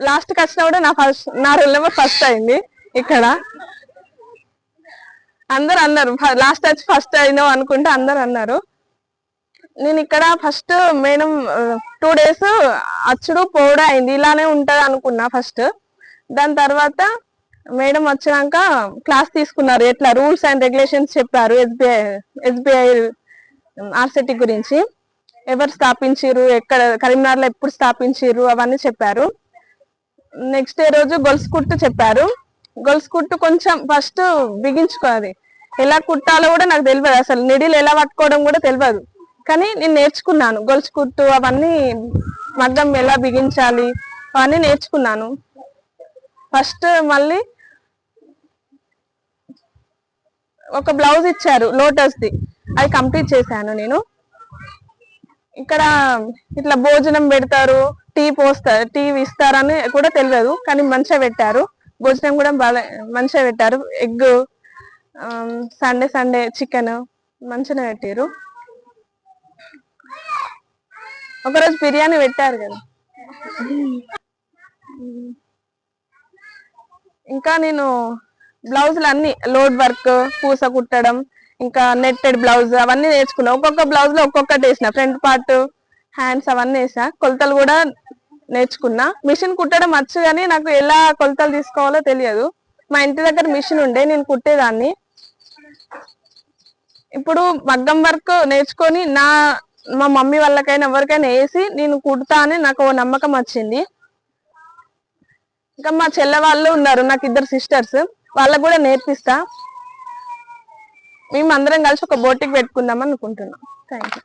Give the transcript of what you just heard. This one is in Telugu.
లాస్ట్ కి వచ్చినా కూడా నా రోల్ నెంబర్ ఫస్ట్ అయింది ఇక్కడ. అందరు అన్నారు లాస్ట్ వచ్చి ఫస్ట్ అయినావు అనుకుంటే అందరు అన్నారు. నేను ఇక్కడ ఫస్ట్ మేడం 2 days అచ్చుడు పోవడం అయింది, ఇలానే ఉంటది అనుకున్నా ఫస్ట్. దాని తర్వాత మేడం వచ్చినాక క్లాస్ తీసుకున్నారు, ఎట్లా రూల్స్ అండ్ రెగ్యులేషన్స్ చెప్పారు. ఎస్బీఐ ఆర్సిటీ గురించి, ఎవరు స్థాపించారు, ఎక్కడ కరీంనగర్ లో ఎప్పుడు స్థాపించారు అవన్నీ చెప్పారు. నెక్స్ట్ డే రోజు గొలుసు కుట్టు చెప్పారు. గొలుసు కుట్టు కొంచెం ఫస్ట్ బిగించుకోవాలి, ఎలా కుట్టాలో కూడా నాకు తెలియదు, అసలు నిడిలు ఎలా పట్టుకోవడం కూడా తెలియదు. కానీ నేను నేర్చుకున్నాను గొలుసు కుట్టు అవన్నీ, మగ్గం ఎలా బిగించాలి అవన్నీ నేర్చుకున్నాను. ఫస్ట్ మళ్ళీ ఒక బ్లౌజ్ ఇచ్చారు లోటస్ది, అది కంప్లీట్ చేశాను నేను. ఇక్కడ ఇట్లా భోజనం పెడతారు, టీ ఇస్తారని కూడా తెలియదు, కానీ మంచిగా పెట్టారు. భోజనం కూడా బాగా మంచిగా పెట్టారు. ఎగ్, సండే చికెన్ మంచిగా పెట్టారు. ఒకరోజు బిర్యానీ పెట్టారు కదా. ఇంకా నేను బ్లౌజులు అన్ని లోడ్ వర్క్, పూస కుట్టడం, ఇంకా నెట్టెడ్ బ్లౌజ్ అవన్నీ నేర్చుకున్నా. ఒక్కొక్క బ్లౌజ్ లో ఒక్కొక్కటి వేసిన, ఫ్రంట్ పార్ట్, హ్యాండ్స్ అవన్నీ వేసా. కొలతలు కూడా నేర్చుకున్నా. మిషన్ కుట్టడం వచ్చు కానీ నాకు ఎలా కొలతలు తీసుకోవాలో తెలియదు. మా ఇంటి దగ్గర మిషన్ ఉండే, నేను కుట్టేదాన్ని. ఇప్పుడు మగ్గం వర్క్ నేర్చుకొని మా మమ్మీ వాళ్ళకైనా ఎవరికైనా వేసి నేను కుడతా అని నాకు నమ్మకం వచ్చింది. ఇంకా మా చెల్లె వాళ్ళు ఉన్నారు, నాకు 2 sisters, వాళ్ళకు కూడా నేర్పిస్తా. మేము అందరం కలిసి ఒక బోటిక్ పెట్టుకుందాం అనుకుంటున్నాం. Thank you.